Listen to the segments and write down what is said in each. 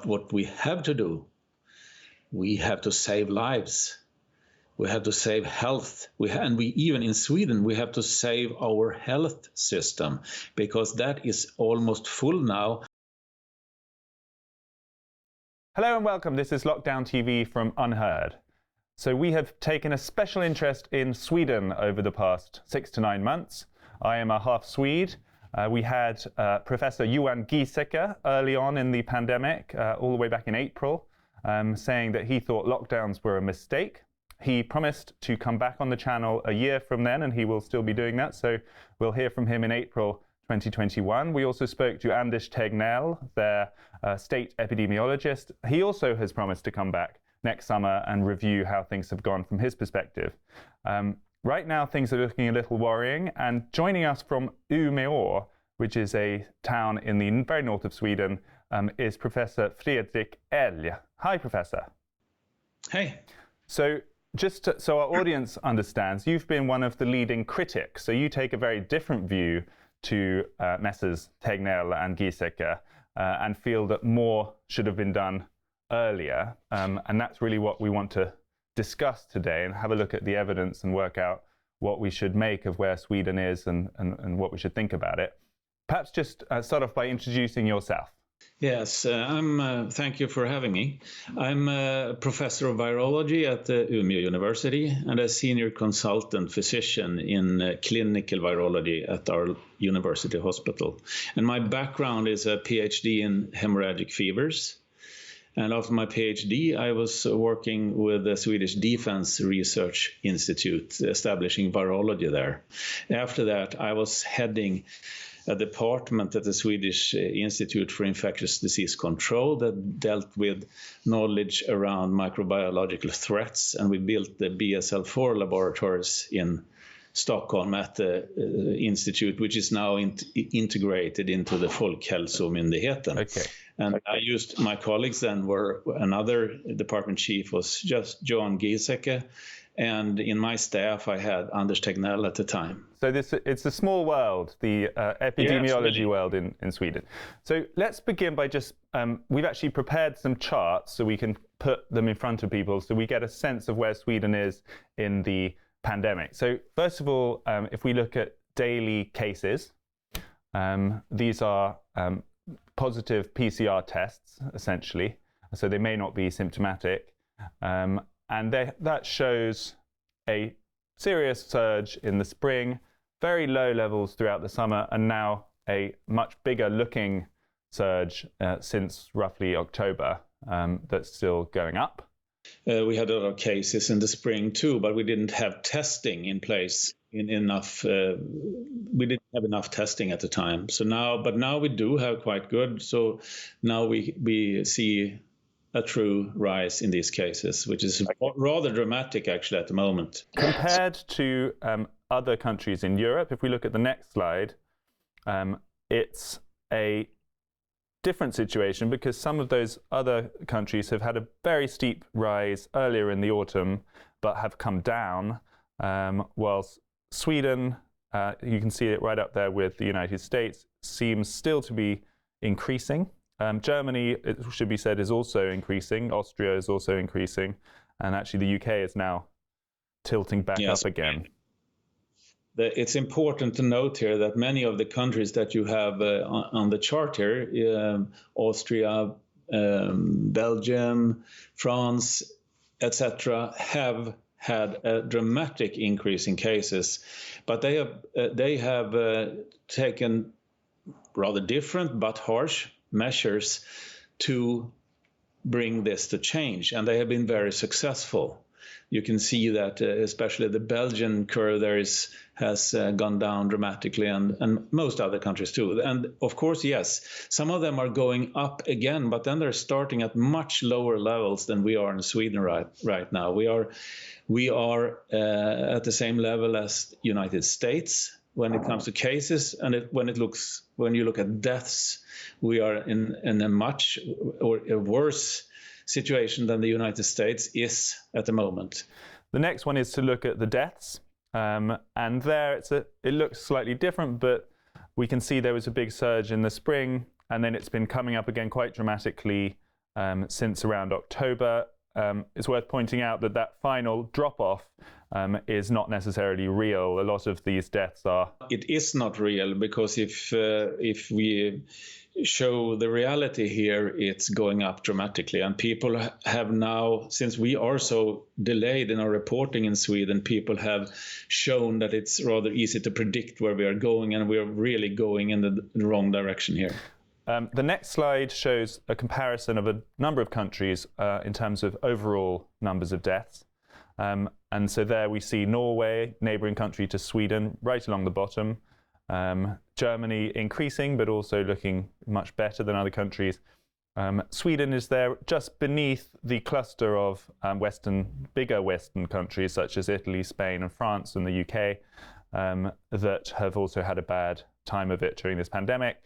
what we have to do, we have to save lives. We have to save health. And we even in Sweden, we have to save our health system because that is almost full now. Hello and welcome. This is Lockdown TV from UnHerd. So we have taken a special interest in Sweden over the past 6 to 9 months. I am a half Swede. We had Professor Johan Giesecke early on in the pandemic, all the way back in April, saying that he thought lockdowns were a mistake. He promised to come back on the channel a year from then, and he will still be doing that. So we'll hear from him in April 2021. We also spoke to Anders Tegnell, their state epidemiologist. He also has promised to come back next summer and review how things have gone from his perspective. Right now, things are looking a little worrying. And joining us from Umeå, which is a town in the very north of Sweden, is Professor Fredrik Elgh. Hi, Professor. Hey. So so our audience understands, you've been one of the leading critics. So you take a very different view to Messrs. Tegnell and Giesecke and feel that more should have been done earlier. And that's really what we want to discuss today and have a look at the evidence and work out what we should make of where Sweden is and what we should think about it. Perhaps just start off by introducing yourself. Yes, thank you for having me. I'm a professor of virology at the Umeå University and a senior consultant physician in clinical virology at our university hospital. And my background is a PhD in hemorrhagic fevers. And after my PhD, I was working with the Swedish Defense Research Institute, establishing virology there. After that, I was heading a department at the Swedish Institute for Infectious Disease Control that dealt with knowledge around microbiological threats. And we built the BSL-4 laboratories in Stockholm at the institute, which is now integrated into the Folkhälsomyndigheten. Okay. And I used my colleagues then were another department chief was just Johan Giesecke. And in my staff, I had Anders Tegnell at the time. So it's a small world, the epidemiology world in Sweden. So let's begin by just, we've actually prepared some charts so we can put them in front of people so we get a sense of where Sweden is in the pandemic. So first of all, if we look at daily cases, these are positive PCR tests, essentially. So they may not be symptomatic. And that shows a serious surge in the spring, very low levels throughout the summer, and now a much bigger looking surge since roughly October that's still going up. We had a lot of cases in the spring too, but we didn't have testing in place enough. We didn't have enough testing at the time. So now we do have quite good. So now we see a true rise in these cases, which is rather dramatic actually at the moment. Compared to other countries in Europe, if we look at the next slide, it's a different situation because some of those other countries have had a very steep rise earlier in the autumn, but have come down, whilst Sweden, you can see it right up there with the United States, seems still to be increasing. Germany, it should be said, is also increasing. Austria is also increasing. And actually the UK is now tilting back up again. It's important to note here that many of the countries that you have on the chart here, Austria, Belgium, France, etc., have had a dramatic increase in cases. But they have taken rather different but harsh measures to bring this to change, and they have been very successful. You can see that especially the Belgian curve there has gone down dramatically, and most other countries too. And of course, yes, some of them are going up again, but then they're starting at much lower levels than we are in Sweden right now. We are at the same level as United States when it comes to cases, and when you look at deaths, we are in a much or a worse situation than the United States is at the moment. The next one is to look at the deaths, and there it looks slightly different, but we can see there was a big surge in the spring, and then it's been coming up again quite dramatically since around October. It's worth pointing out that that final drop-off is not necessarily real. A lot of these deaths are. It is not real, because if we show the reality here, it's going up dramatically. And people have now, since we are so delayed in our reporting in Sweden, people have shown that it's rather easy to predict where we are going, and we are really going in the wrong direction here. The next slide shows a comparison of a number of countries in terms of overall numbers of deaths. And so there we see Norway, neighbouring country to Sweden, right along the bottom. Germany increasing, but also looking much better than other countries. Sweden is there just beneath the cluster of bigger Western countries such as Italy, Spain, and France, and the UK that have also had a bad time of it during this pandemic.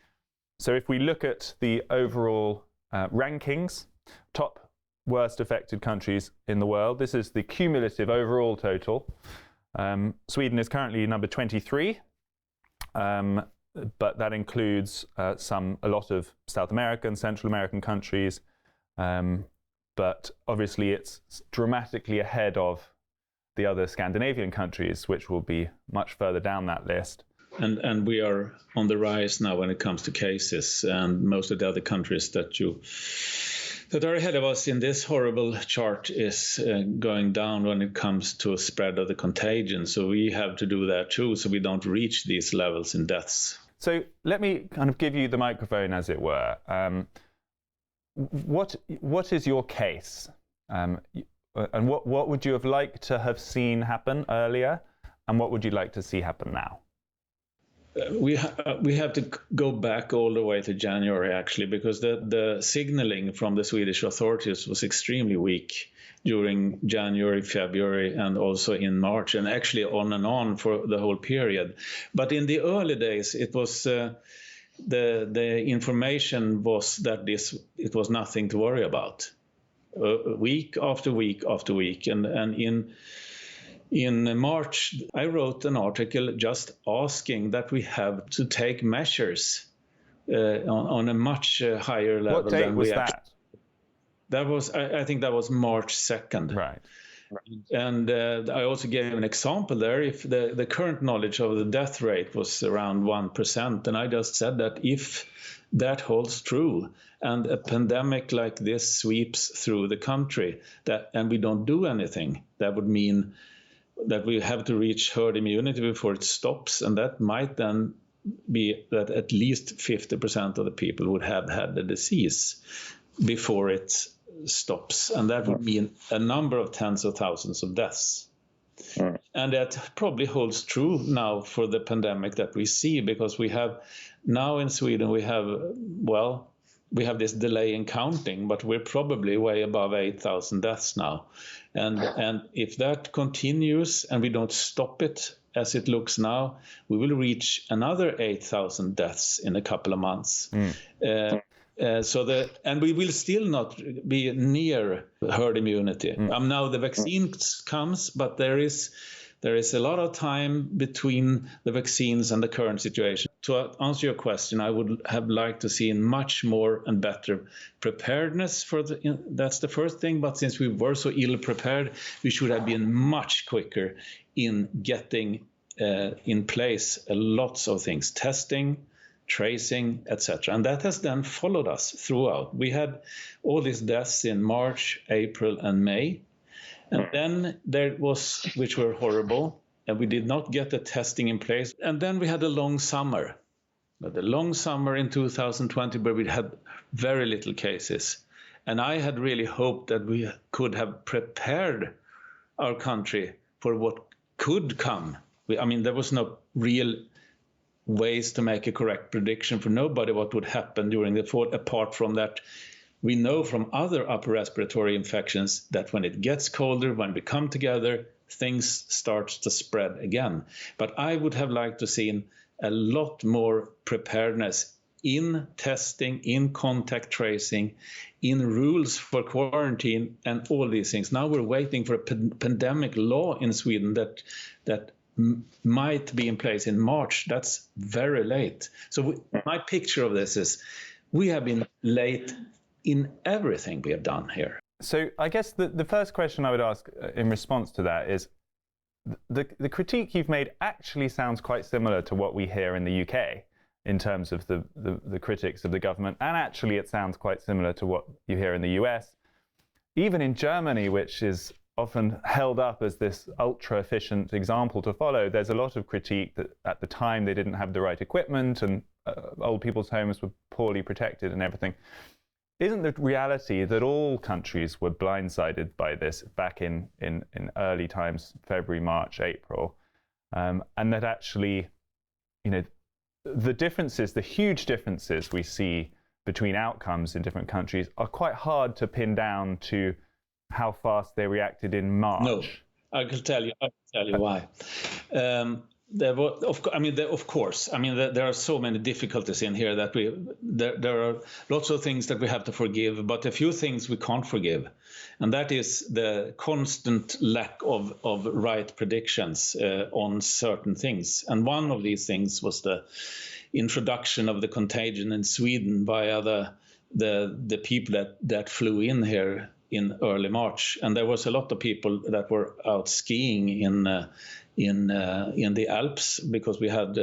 So if we look at the overall rankings, top worst affected countries in the world, this is the cumulative overall total. Sweden is currently number 23, but that includes a lot of South American, Central American countries. But obviously it's dramatically ahead of the other Scandinavian countries, which will be much further down that list. And we are on the rise now when it comes to cases, and most of the other countries that are ahead of us in this horrible chart is going down when it comes to spread of the contagion. So we have to do that too, so we don't reach these levels in deaths. So let me kind of give you the microphone, as it were. What is your case? And what would you have liked to have seen happen earlier? And what would you like to see happen now? We have to go back all the way to January, actually, because the signaling from the Swedish authorities was extremely weak during January, February, and also in March, and actually on and on for the whole period. But in the early days, it was the information was that it was nothing to worry about, week after week after week, and in March, I wrote an article just asking that we have to take measures on a much higher level. What date was that? That was, I think that was March 2nd. Right. And I also gave an example there. If the current knowledge of the death rate was around 1%, and I just said that if that holds true and a pandemic like this sweeps through the country, and we don't do anything, that would mean that we have to reach herd immunity before it stops, and that might then be that at least 50% of the people would have had the disease before it stops, and that would mean a number of tens of thousands of deaths. And that probably holds true now for the pandemic that we see, because we have now in Sweden we have this delay in counting, but we're probably way above 8,000 deaths now. And if that continues and we don't stop it as it looks now, we will reach another 8,000 deaths in a couple of months. And we will still not be near herd immunity. Now the vaccine comes, but there is a lot of time between the vaccines and the current situation. To answer your question, I would have liked to see much more and better preparedness that's the first thing. But since we were so ill prepared, we should have been much quicker in getting in place lots of things, testing, tracing, etc. And that has then followed us throughout. We had all these deaths in March, April, and May. And then there was, which were horrible, and we did not get the testing in place. And then we had a long summer. The long summer in 2020 where we had very little cases. And I had really hoped that we could have prepared our country for what could come. There was no real ways to make a correct prediction for nobody what would happen during the fall, apart from that. We know from other upper respiratory infections that when it gets colder, when we come together, things start to spread again. But I would have liked to see a lot more preparedness in testing, in contact tracing, in rules for quarantine, and all these things. Now we're waiting for a pandemic law in Sweden that might be in place in March. That's very late. So my picture of this is we have been late in everything we have done here. So I guess the first question I would ask in response to that is, the critique you've made actually sounds quite similar to what we hear in the UK in terms of the critics of the government, and actually it sounds quite similar to what you hear in the US. Even in Germany, which is often held up as this ultra-efficient example to follow, there's a lot of critique that at the time they didn't have the right equipment and old people's homes were poorly protected and everything. Isn't the reality that all countries were blindsided by this back in early times, February, March, April, and that actually, the differences, the huge differences we see between outcomes in different countries are quite hard to pin down to how fast they reacted in March? No, I can tell you why. There are so many difficulties in here that there are lots of things that we have to forgive, but a few things we can't forgive, and that is the constant lack of right predictions on certain things. And one of these things was the introduction of the contagion in Sweden via the people that flew in here in early March, and there was a lot of people that were out skiing in the Alps because we had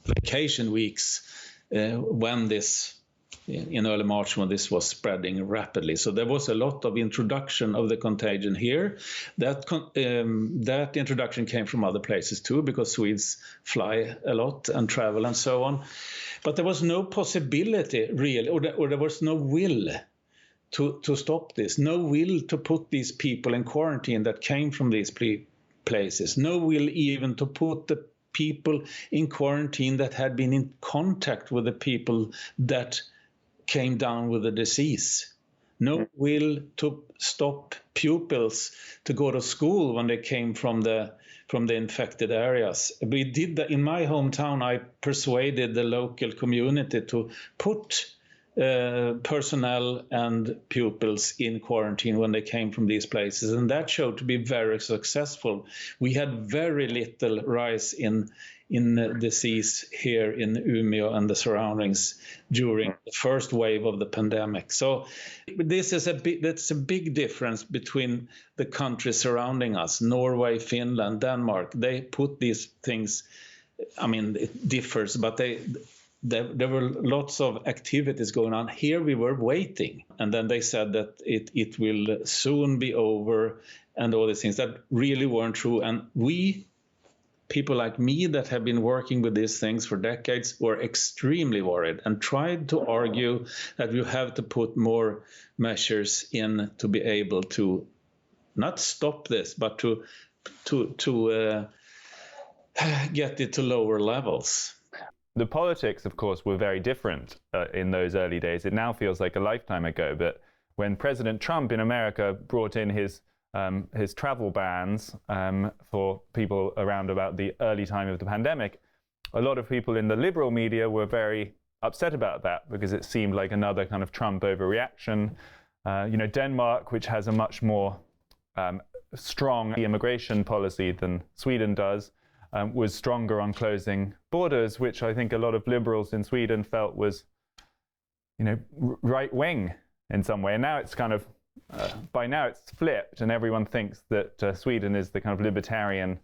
vacation weeks in early March when this was spreading rapidly. So there was a lot of introduction of the contagion here. That introduction came from other places too, because Swedes fly a lot and travel and so on. But there was no possibility really, or there was no will to stop this, no will to put these people in quarantine that came from these places, no will even to put the people in quarantine that had been in contact with the people that came down with the disease, no will to stop pupils to go to school when they came from the infected areas. We did that in my hometown. I persuaded the local community to put personnel and pupils in quarantine when they came from these places, and that showed to be very successful. We had very little rise in disease here in Umeå and the surroundings during the first wave of the pandemic. So that's a big difference between the countries surrounding us, Norway, Finland, Denmark. They put these things, it differs, but there were lots of activities going on. Here we were waiting, and then they said that it will soon be over and all these things that really weren't true. And we, people like me that have been working with these things for decades, were extremely worried and tried to argue that you have to put more measures in to be able to not stop this, but to get it to lower levels. The politics, of course, were very different in those early days. It now feels like a lifetime ago, but when President Trump in America brought in his travel bans for people around about the early time of the pandemic, a lot of people in the liberal media were very upset about that because it seemed like another kind of Trump overreaction. Denmark, which has a much more strong immigration policy than Sweden does, was stronger on closing borders, which I think a lot of liberals in Sweden felt was, right-wing in some way. And now it's kind of, by now it's flipped, and everyone thinks that Sweden is the kind of libertarian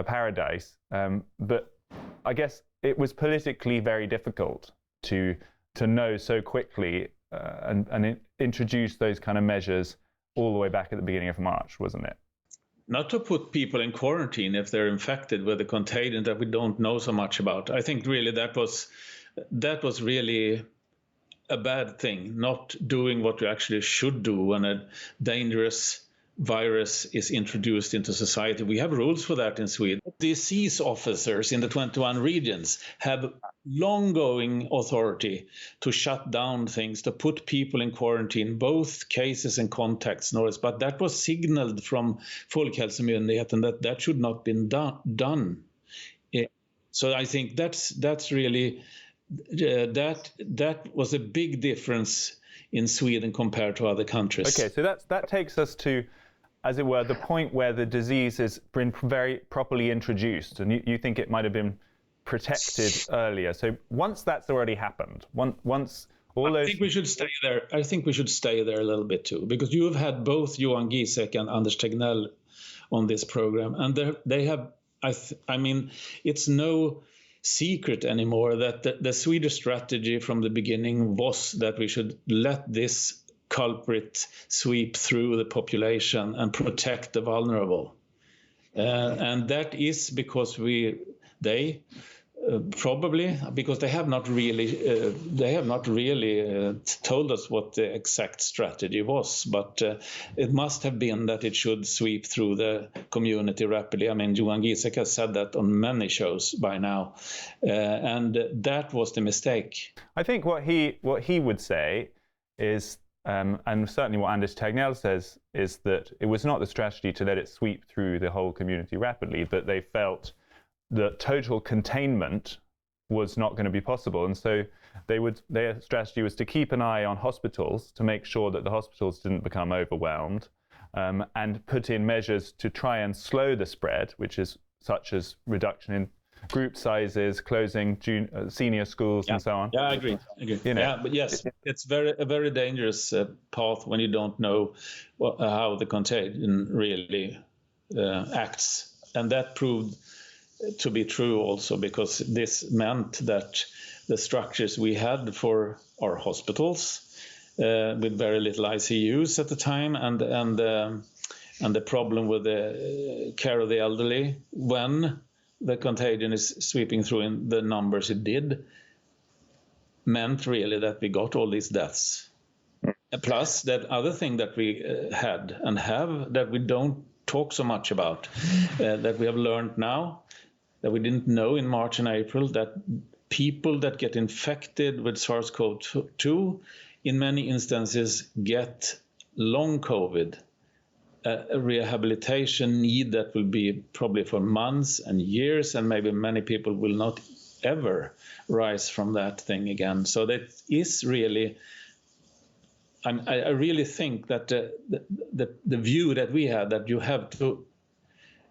paradise. But I guess it was politically very difficult to know so quickly and introduce those kind of measures all the way back at the beginning of March, wasn't it? Not to put people in quarantine if they're infected with a contagion that we don't know so much about. I think really that was really a bad thing, not doing what you actually should do when a dangerous virus is introduced into society. We have rules for that in Sweden. Disease officers in the 21 regions have long-going authority to shut down things, to put people in quarantine, both cases and contacts. But that was signaled from Folkhälsomyndigheten that should not been done. So I think that's really that was a big difference in Sweden compared to other countries. Okay, so that takes us to, as it were, the point where the disease has been very properly introduced, and you think it might have been protected earlier. So once that's already happened, once I think we should stay there. I think we should stay there a little bit too, because you have had both Johan Giesecke and Anders Tegnell on this program, and they have. I mean, it's no secret anymore that the Swedish strategy from the beginning was that we should let this culprit sweep through the population and protect the vulnerable, and that is because probably because they have not really told us what the exact strategy was, but it must have been that it should sweep through the community rapidly. I mean, Johan Giesecke has said that on many shows by now, and that was the mistake. I think what he would say is, and certainly what Anders Tegnell says, is that it was not the strategy to let it sweep through the whole community rapidly, but they felt that total containment was not going to be possible. And so their strategy was to keep an eye on hospitals to make sure that the hospitals didn't become overwhelmed, and put in measures to try and slow the spread, which is such as reduction in group sizes, closing senior schools, and so on. Yeah, I agree. You know. Yeah, but yes, it's a very dangerous path when you don't know how the contagion really acts. And that proved to be true also, because this meant that the structures we had for our hospitals, with very little ICUs at the time, and the problem with the care of the elderly, when the contagion is sweeping through in the numbers it did, meant really that we got all these deaths. Plus, that other thing that we had and have that we don't talk so much about, that we have learned now, that we didn't know in March and April, that people that get infected with SARS-CoV-2 in many instances get long COVID, a rehabilitation need that will be probably for months and years, and maybe many people will not ever rise from that thing again. So that is really, I really think that the view that we had, that you have to,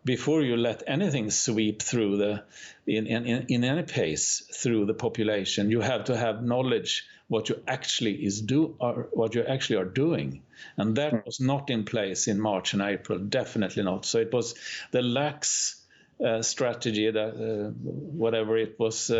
before you let anything sweep through in any pace through the population, you have to have knowledge what you actually what you actually are doing, and that was not in place in March and April, definitely not. So it was the lax strategy that whatever its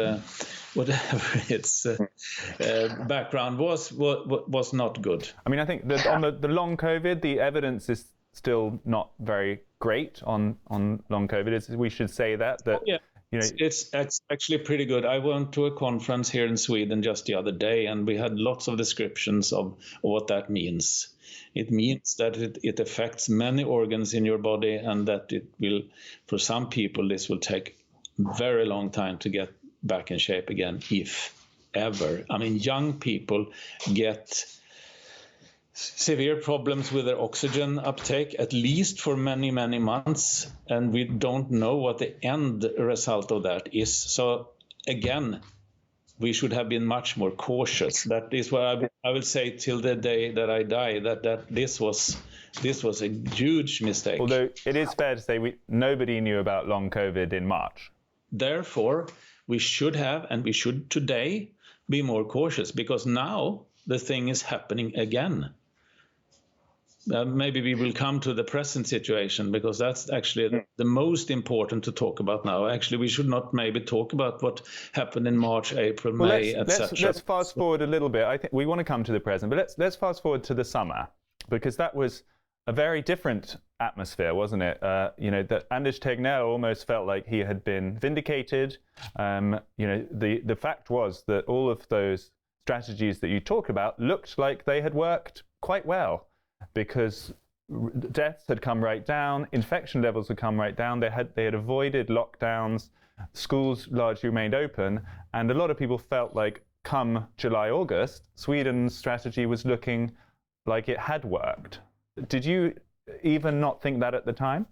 background was not good. I mean, I think that on the long COVID, the evidence is still not very great on long COVID. We should say that. Yeah. You know, it's actually pretty good. I went to a conference here in Sweden just the other day, and we had lots of descriptions of what that means. It means that it affects many organs in your body, and that it will, for some people, this will take a very long time to get back in shape again, if ever. I mean, young people get severe problems with their oxygen uptake, at least for many, many months, and we don't know what the end result of that is. So again, we should have been much more cautious. That is what I will say till the day that I die, that this was a huge mistake. Although it is fair to say nobody knew about long COVID in March. Therefore, we should have, and we should today, be more cautious, because now the thing is happening again. Maybe we will come to the present situation, because that's actually the most important to talk about now. Actually, we should not maybe talk about what happened in March, April, May, etc. Let's fast forward a little bit. I think we want to come to the present, but let's fast forward to the summer, because that was a very different atmosphere, wasn't it? That Anders Tegnell almost felt like he had been vindicated. The fact was that all of those strategies that you talk about looked like they had worked quite well, because deaths had come right down, infection levels had come right down, they had avoided lockdowns, schools largely remained open, and a lot of people felt like come July, August, Sweden's strategy was looking like it had worked. Did you even not think that at the time?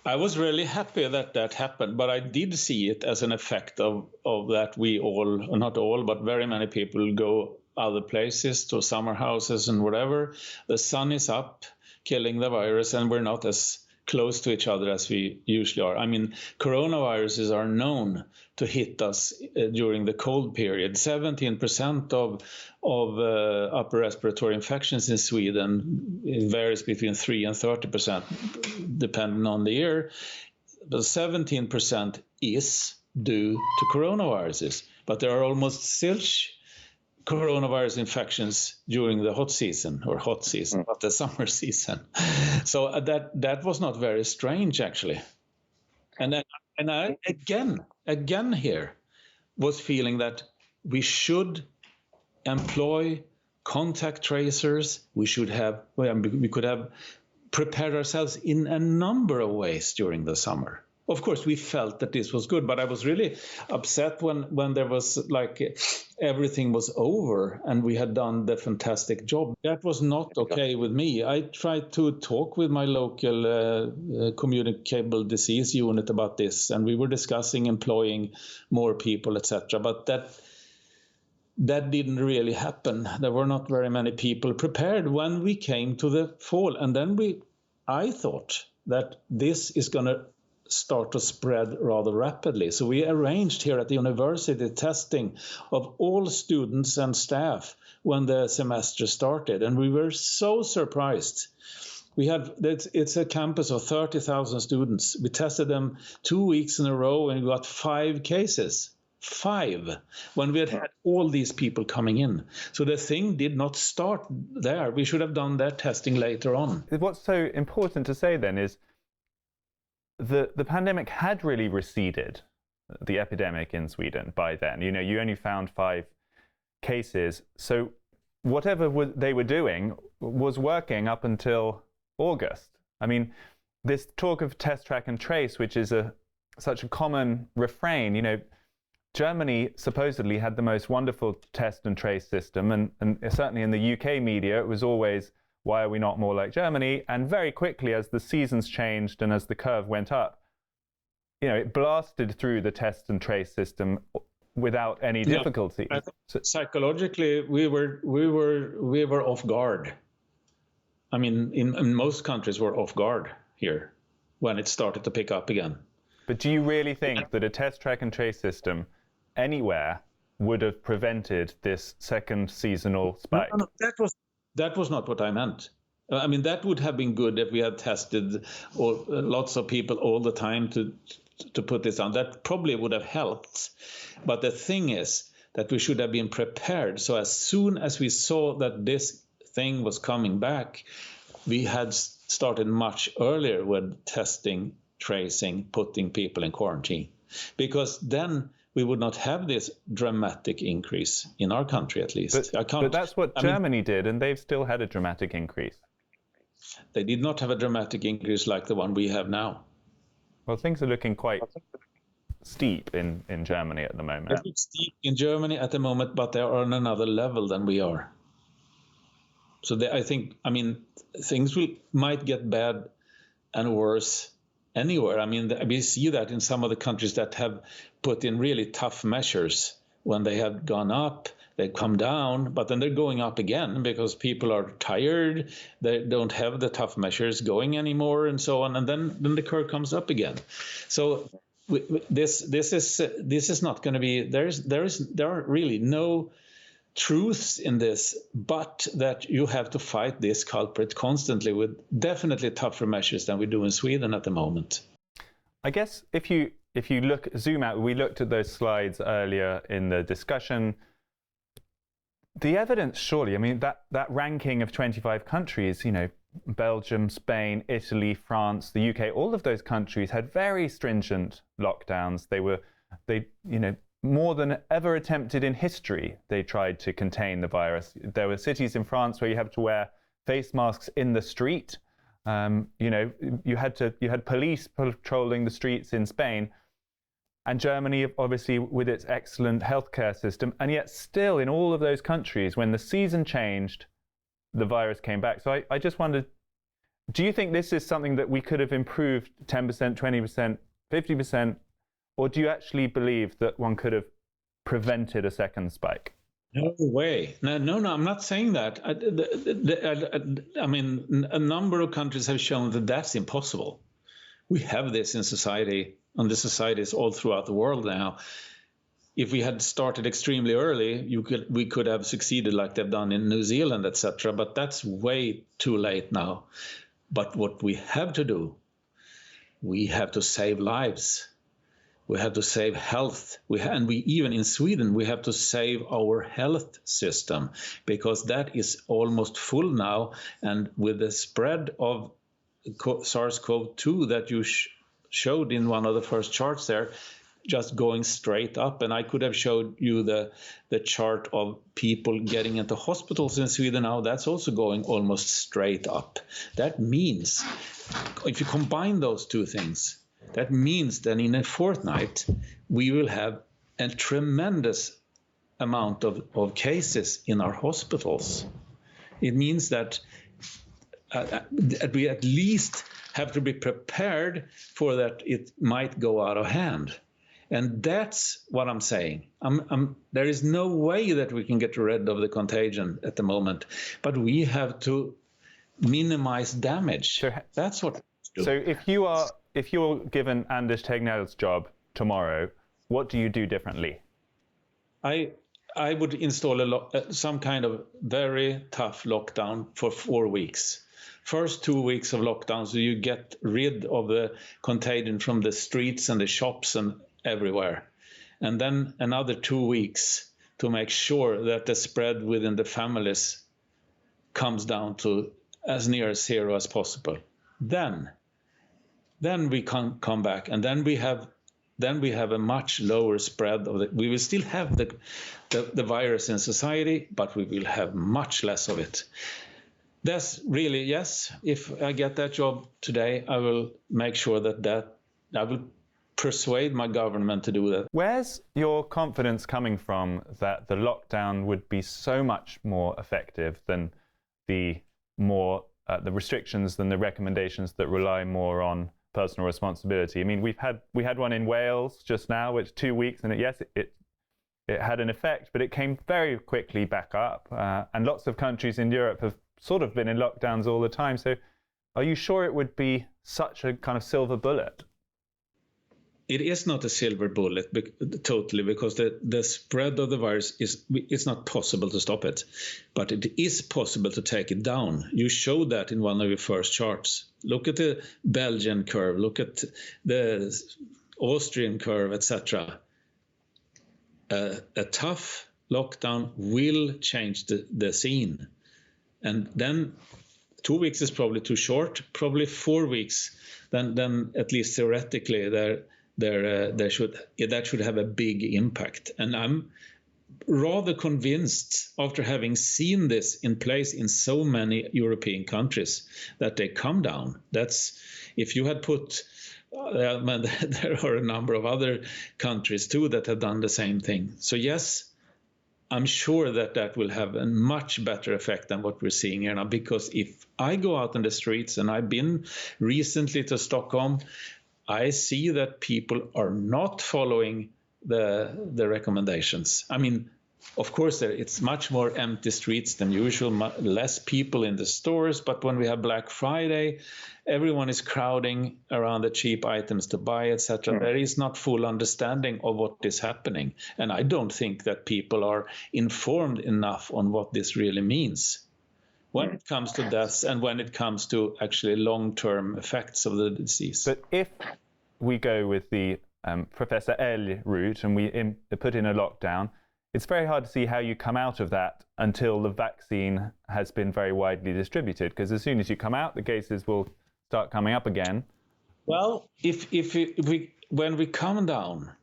I was really happy that happened, but I did see it as an effect of that we all, not all, but very many people go other places, to summer houses and whatever. The sun is up, killing the virus, and we're not as close to each other as we usually are. I mean, coronaviruses are known to hit us during the cold period. 17% of upper respiratory infections in Sweden, it varies between 3 and 30%, depending on the year. But 17% is due to coronaviruses. But there are almost zilch coronavirus infections during the hot season, not the summer season. So that was not very strange, actually. And I again here was feeling that we should employ contact tracers. We could have prepared ourselves in a number of ways during the summer. Of course, we felt that this was good, but I was really upset when there was like everything was over and we had done the fantastic job. That was not okay with me. I tried to talk with my local communicable disease unit about this, and we were discussing employing more people, etc. But that didn't really happen. There were not very many people prepared when we came to the fall. And then I thought that this is going to start to spread rather rapidly. So we arranged here at the university testing of all students and staff when the semester started. And we were so surprised. It's a campus of 30,000 students. We tested them 2 weeks in a row and we got 5 cases. 5, when we had all these people coming in. So the thing did not start there. We should have done that testing later on. What's so important to say then is the pandemic had really receded, the epidemic in Sweden by then. You know, you only found 5 cases. So whatever they were doing was working up until August. I mean, this talk of test, track and trace, which is such a common refrain, you know, Germany supposedly had the most wonderful test and trace system, and certainly in the UK media, it was always, why are we not more like Germany? And very quickly, as the seasons changed and as the curve went up, you know, it blasted through the test and trace system without any difficulty. I think psychologically, we were off guard. I mean, in most countries, we're off guard here when it started to pick up again. But do you really think that a test, track and trace system anywhere would have prevented this second seasonal spike? No, that was not what I meant. I mean, that would have been good if we had tested lots of people all the time to put this on. That probably would have helped. But the thing is that we should have been prepared. So as soon as we saw that this thing was coming back, we had started much earlier with testing, tracing, putting people in quarantine. Because then we would not have this dramatic increase in our country, at least. But that's what Germany did, and they've still had a dramatic increase. They did not have a dramatic increase like the one we have now. Well, things are looking quite steep in Germany at the moment. They look steep in Germany at the moment, but they are on another level than we are. So I think, things might get bad and worse anywhere. I mean, we see that in some of the countries that have put in really tough measures. When they have gone up, they come down, but then they're going up again because people are tired. They don't have the tough measures going anymore, and so on. And then the curve comes up again. So this is not going to be. There are really no truths in this, but that you have to fight this culprit constantly with definitely tougher measures than we do in Sweden at the moment. I guess if you zoom out, we looked at those slides earlier in the discussion. The evidence, surely, I mean, that ranking of 25 countries, you know, Belgium, Spain, Italy, France, the UK, all of those countries had very stringent lockdowns. They more than ever attempted in history, they tried to contain the virus. There were cities in France where you had to wear face masks in the street. You had police patrolling the streets in Spain, and Germany, obviously, with its excellent healthcare system. And yet still in all of those countries, when the season changed, the virus came back. So I just wondered, do you think this is something that we could have improved 10%, 20%, 50%? Or do you actually believe that one could have prevented a second spike? No way. No, I'm not saying that. I mean, a number of countries have shown that that's impossible. We have this in society, and the societies all throughout the world now. If we had started extremely early, we could have succeeded like they've done in New Zealand, etc. But that's way too late now. But what we have to do, we have to save lives. We have to save health. And we even in Sweden, we have to save our health system, because that is almost full now. And with the spread of SARS-CoV-2 that you showed in one of the first charts there, just going straight up. And I could have showed you the chart of people getting into hospitals in Sweden now. That's also going almost straight up. That means, if you combine those two things, that means that in a fortnight, we will have a tremendous amount of cases in our hospitals. It means that we at least have to be prepared for that it might go out of hand. And that's what I'm saying. There is no way that we can get rid of the contagion at the moment, but we have to minimize damage. That's what we do. So if you're given Anders Tegnell's job tomorrow, what do you do differently? I would install some kind of very tough lockdown for 4 weeks. First 2 weeks of lockdown, so you get rid of the contagion from the streets and the shops and everywhere. And then another 2 weeks to make sure that the spread within the families comes down to as near zero as possible. Then we can come back, and then we have a much lower spread of we will still have the virus in society, but we will have much less of it. That's really, yes, if I get that job today, I will make sure that I will persuade my government to do that. Where's your confidence coming from that the lockdown would be so much more effective than the restrictions, than the recommendations that rely more on personal responsibility? I mean, we had one in Wales just now, which 2 weeks, and it had an effect, but it came very quickly back up. And lots of countries in Europe have sort of been in lockdowns all the time. So are you sure it would be such a kind of silver bullet? It is not a silver bullet totally, because the spread of the virus it's not possible to stop it, but it is possible to take it down. You showed that in one of your first charts. Look at the Belgian curve, look at the Austrian curve, etc. A tough lockdown will change the scene. And then 2 weeks is probably too short, probably 4 weeks, then at least theoretically that should have a big impact. And I'm rather convinced, after having seen this in place in so many European countries, that they come down. That's, if you had put, there are a number of other countries too that have done the same thing. So yes, I'm sure that will have a much better effect than what we're seeing here now, because if I go out in the streets, and I've been recently to Stockholm, I see that people are not following the recommendations. I mean, of course, it's much more empty streets than usual, less people in the stores. But when we have Black Friday, everyone is crowding around the cheap items to buy, etc. There is not full understanding of what is happening. And I don't think that people are informed enough on what this really means when it comes to deaths and when it comes to actually long-term effects of the disease. But if we go with the Professor Elgh route and we put in a lockdown, it's very hard to see how you come out of that until the vaccine has been very widely distributed, because as soon as you come out, the cases will start coming up again. Well, when we come down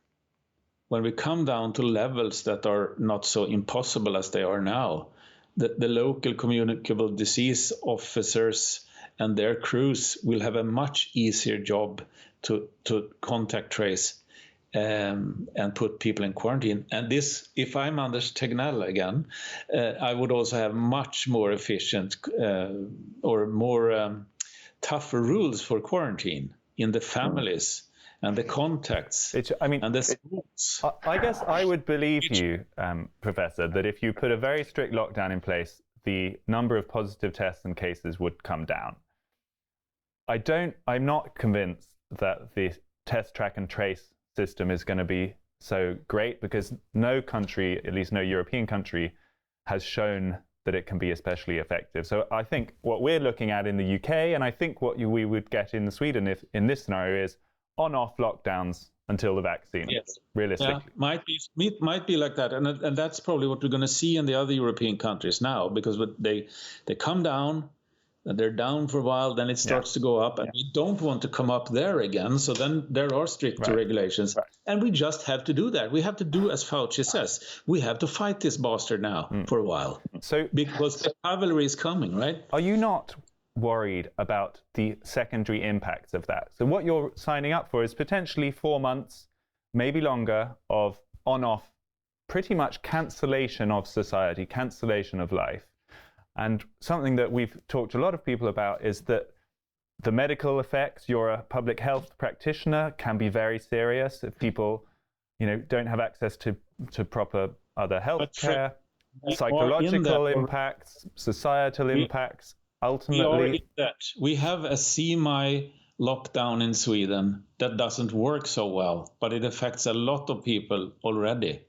to levels that are not so impossible as they are now, the local communicable disease officers and their crews will have a much easier job to contact trace and put people in quarantine. And this, if I'm Anders Tegnell again, I would also have much more efficient or more tougher rules for quarantine in the families and the contacts and the schools. I guess I would believe you, Professor, that if you put a very strict lockdown in place, the number of positive tests and cases would come down. I'm not convinced that the test, track and trace system is going to be so great, because no country, at least no European country, has shown that it can be especially effective. So I think what we're looking at in the UK, and I think what we would get in Sweden if in this scenario, is on-off lockdowns until the vaccine. Yes. Realistically. Yeah, might be like that, and that's probably what we're going to see in the other European countries now, because they come down. They're down for a while, then it starts to go up, and we don't want to come up there again. So then there are stricter regulations, and we just have to do that. We have to do as Fauci says. We have to fight this bastard now for a while, because the cavalry is coming, right? Are you not worried about the secondary impacts of that? So what you're signing up for is potentially 4 months, maybe longer, of on-off, pretty much cancellation of society, cancellation of life. And something that we've talked to a lot of people about is that the medical effects, you're a public health practitioner, can be very serious if people, don't have access to proper other health care, psychological impacts, societal impacts, ultimately. We have a semi-lockdown in Sweden that doesn't work so well, but it affects a lot of people already.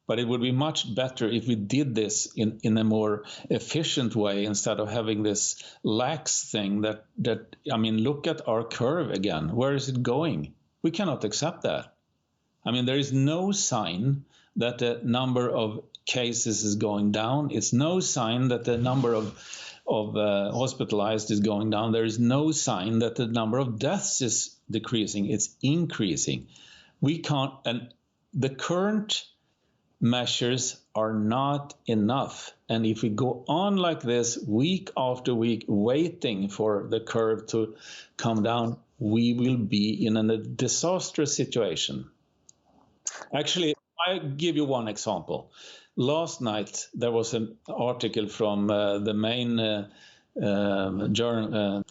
But it would be much better if we did this in a more efficient way, instead of having this lax thing that look at our curve again. Where is it going? We cannot accept that. There is no sign that the number of cases is going down. It's no sign that the number of hospitalized is going down. There is no sign that the number of deaths is decreasing. It's increasing. We can't, and the current measures are not enough. And if we go on like this week after week, waiting for the curve to come down, we will be in a disastrous situation. Actually, I give you one example. Last night, there was an article from the main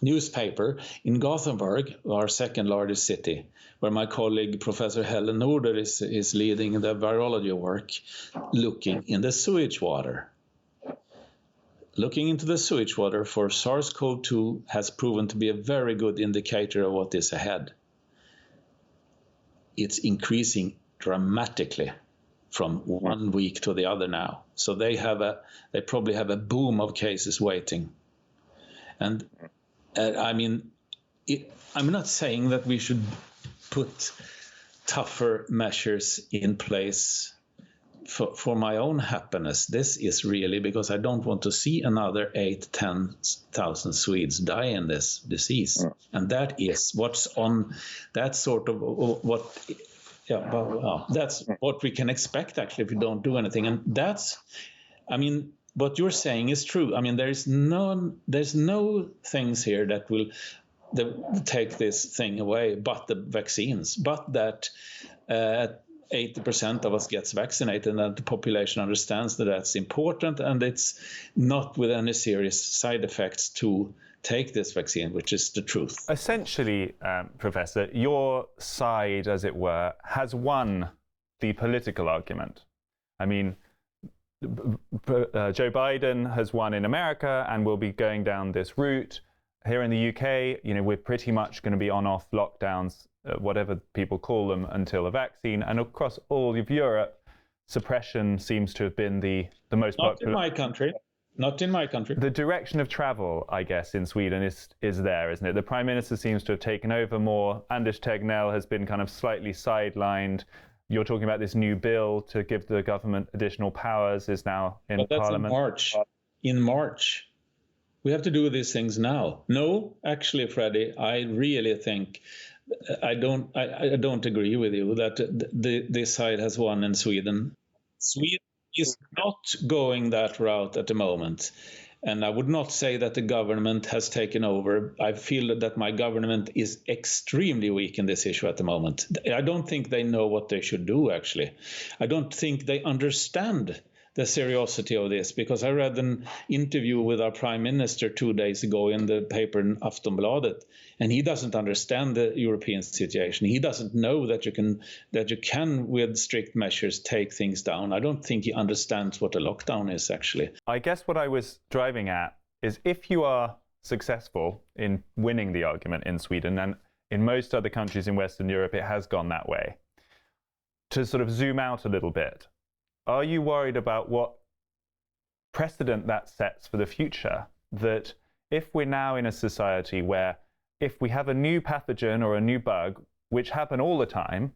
newspaper in Gothenburg, our second largest city, where my colleague Professor Helen Norder is leading the virology work, looking in the sewage water. Looking into the sewage water for SARS-CoV-2 has proven to be a very good indicator of what is ahead. It's increasing dramatically from 1 week to the other now. So they probably have a boom of cases waiting. And I'm not saying that we should put tougher measures in place for my own happiness. This is really because I don't want to see another 8,000-10,000 Swedes die in this disease. And that is what's on that sort of what. That's what we can expect actually if we don't do anything. And that's, what you're saying is true. There's no things here that will take this thing away, but the vaccines, but that 80% of us gets vaccinated, and that the population understands that that's important, and it's not with any serious side effects to take this vaccine, which is the truth. Essentially, Professor, your side, as it were, has won the political argument. Joe Biden has won in America and will be going down this route. Here in the UK, we're pretty much going to be on-off lockdowns, whatever people call them, until a vaccine. And across all of Europe, suppression seems to have been the most popular. Not in my country. The direction of travel, I guess, in Sweden is there, isn't it? The Prime Minister seems to have taken over more. Anders Tegnell has been kind of slightly sidelined. You're talking about this new bill to give the government additional powers is now in Parliament. In March. We have to do these things now. No, actually, Freddie, I really think I don't agree with you that this side has won in Sweden. Sweden is not going that route at the moment. And I would not say that the government has taken over. I feel that my government is extremely weak in this issue at the moment. I don't think they know what they should do, actually. I don't think they understand the seriousity of this, because I read an interview with our Prime Minister 2 days ago in the paper in Aftonbladet, and he doesn't understand the European situation. He doesn't know that you can with strict measures take things down. I don't think he understands what a lockdown is, actually. I guess what I was driving at is, if you are successful in winning the argument in Sweden, and in most other countries in Western Europe, it has gone that way. To sort of zoom out a little bit, are you worried about what precedent that sets for the future? That if we're now in a society where if we have a new pathogen or a new bug, which happen all the time,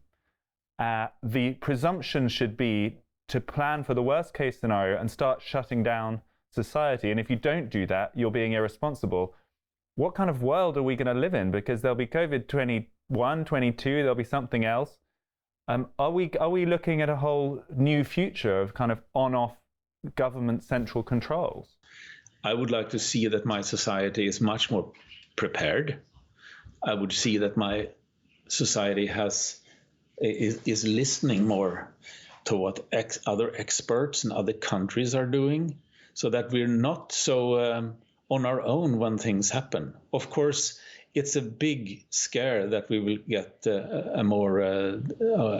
the presumption should be to plan for the worst case scenario and start shutting down society. And if you don't do that, you're being irresponsible. What kind of world are we going to live in? Because there'll be COVID-21, 22, there'll be something else. Are we looking at a whole new future of kind of on-off government central controls? I would like to see that my society is much more prepared. I would see that my society is listening more to what other experts in other countries are doing, so that we're not so on our own when things happen. Of course, it's a big scare that we will get a more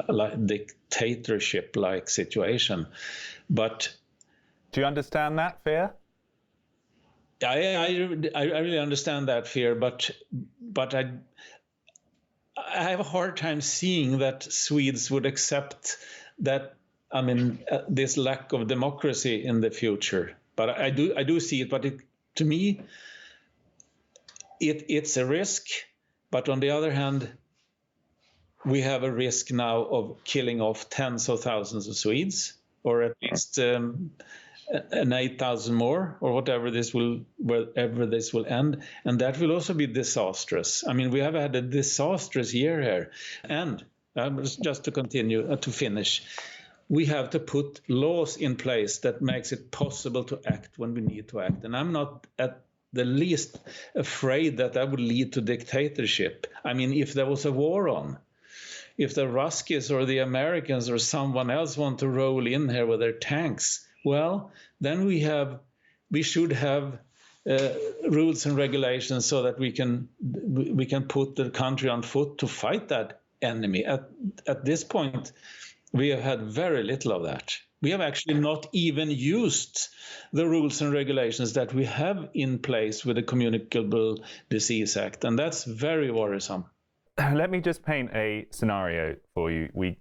like dictatorship-like situation. But do you understand that fear? I really understand that fear, but I have a hard time seeing that Swedes would accept that. I mean, this lack of democracy in the future. But I do see it. But to me, it's a risk. But on the other hand, we have a risk now of killing off tens of thousands of Swedes, or at least an 8,000 more, or wherever this will end. And that will also be disastrous. I mean, we have had a disastrous year here. And just to continue, to finish, we have to put laws in place that makes it possible to act when we need to act. And I'm not at the least afraid that would lead to dictatorship. I mean, if there was a war on, if the Ruskies or the Americans or someone else want to roll in here with their tanks, well, then we should have rules and regulations so that we can put the country on foot to fight that enemy. At this point, we have had very little of that. We have actually not even used the rules and regulations that we have in place with the Communicable Disease Act, and that's very worrisome. Let me just paint a scenario for you.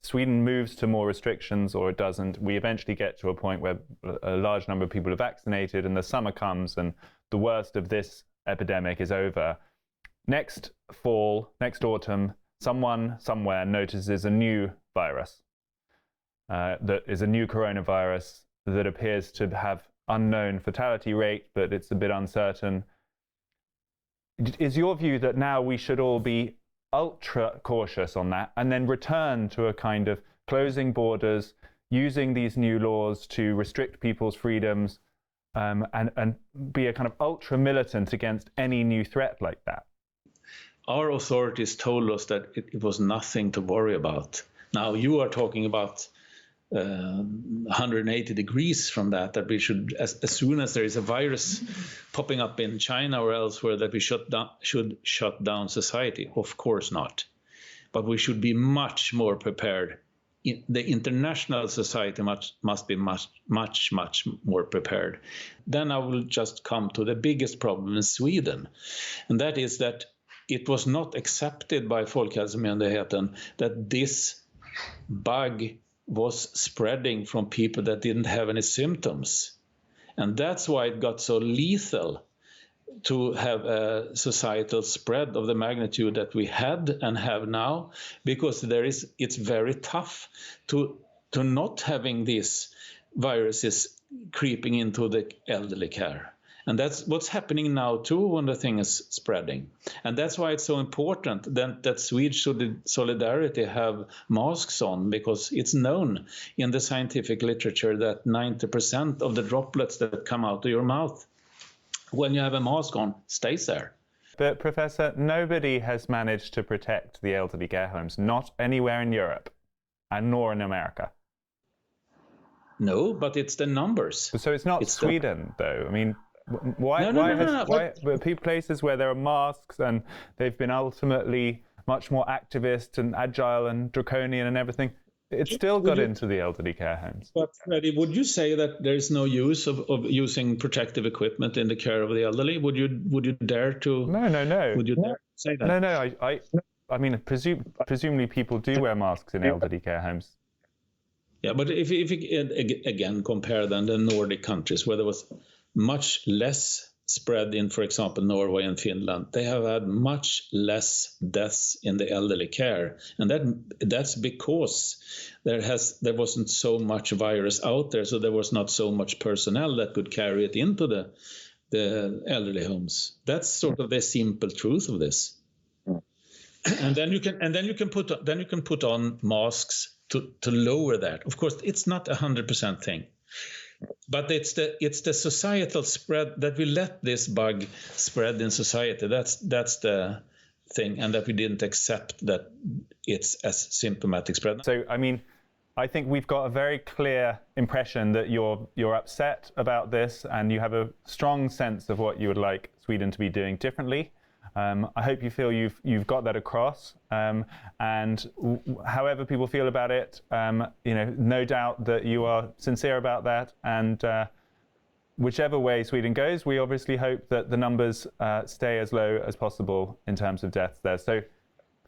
Sweden moves to more restrictions, or it doesn't. We eventually get to a point where a large number of people are vaccinated and the summer comes and the worst of this epidemic is over. Next fall, next autumn, someone somewhere notices a new virus that is a new coronavirus that appears to have unknown fatality rate, but it's a bit uncertain. Is your view that now we should all be ultra cautious on that and then return to a kind of closing borders, using these new laws to restrict people's freedoms, and be a kind of ultra militant against any new threat like that? Our authorities told us that it was nothing to worry about. Now you are talking about 180 degrees from that we should, as soon as there is a virus popping up in China or elsewhere, that we should shut down society. Of course not. But we should be much more prepared. The international society must be much more prepared. Then I will just come to the biggest problem in Sweden, and that is that it was not accepted by Folkhälsomyndigheten that this bug was spreading from people that didn't have any symptoms. And that's why it got so lethal to have a societal spread of the magnitude that we had and have now, because it's very tough to not having these viruses creeping into the elderly care. And that's what's happening now too when the thing is spreading. And that's why it's so important that Swedish solidarity have masks on, because it's known in the scientific literature that 90% of the droplets that come out of your mouth when you have a mask on stays there. But Professor, nobody has managed to protect the elderly care homes, not anywhere in Europe and nor in America. No, but it's the numbers. So it's not Sweden, though. I mean, why places where there are masks and they've been ultimately much more activist and agile and draconian and everything, it still got into the elderly care homes. But Freddie, would you say that there is no use of using protective equipment in the care of the elderly? Would you dare to? No. Would you dare to say that? No. I mean, presumably people do wear masks in elderly care homes. Yeah, but if again compare then the Nordic countries where there was much less spread in, for example, Norway and Finland, they have had much less deaths in the elderly care, and that's because there wasn't so much virus out there, so there was not so much personnel that could carry it into the elderly homes. That's sort of the simple truth of this. And then you can put on masks to lower that. Of course, it's not 100% thing, but it's the societal spread that we let this bug spread in society. That's the thing, and that we didn't accept that it's as symptomatic spread. So, I mean, I think we've got a very clear impression that you're upset about this, and you have a strong sense of what you would like Sweden to be doing differently. I hope you feel you've got that across, and however people feel about it, no doubt that you are sincere about that, and whichever way Sweden goes, we obviously hope that the numbers stay as low as possible in terms of deaths there. So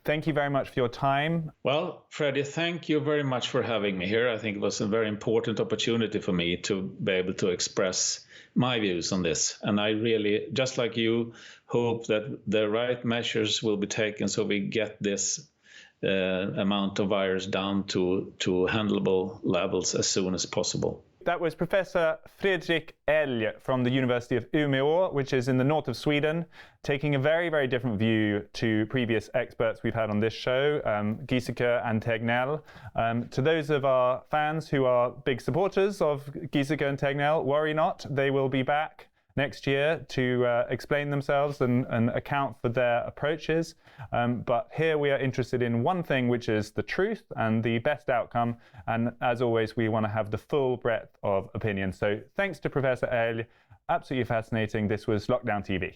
thank you very much for your time. Well, Freddie, thank you very much for having me here. I think it was a very important opportunity for me to be able to express my views on this. And I really, just like you, hope that the right measures will be taken so we get this amount of virus down to handleable levels as soon as possible. That was Professor Fredrik Elgh from the University of Umeå, which is in the north of Sweden, taking a very, very different view to previous experts we've had on this show, Giesecke and Tegnell. To those of our fans who are big supporters of Giesecke and Tegnell, worry not, they will be back next year to explain themselves and account for their approaches. But here we are interested in one thing, which is the truth and the best outcome. And as always, we want to have the full breadth of opinion. So thanks to Professor Elgh. Absolutely fascinating. This was Lockdown TV.